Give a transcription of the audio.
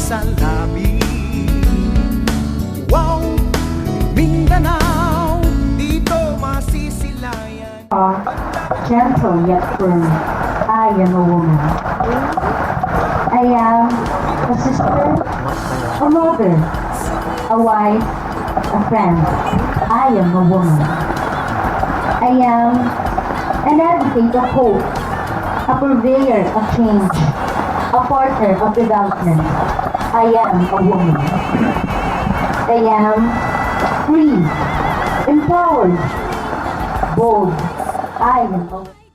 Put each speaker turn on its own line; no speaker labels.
sa labi. Wow, Mindanao, dito masisilayan.
Gentle yet firm, I am a woman. I am a sister, a mother, a wife, a friend. I am a woman. I am an advocate of hope, a purveyor of change, a partner of development. I am a woman. I am free, empowered, bold. I am a woman.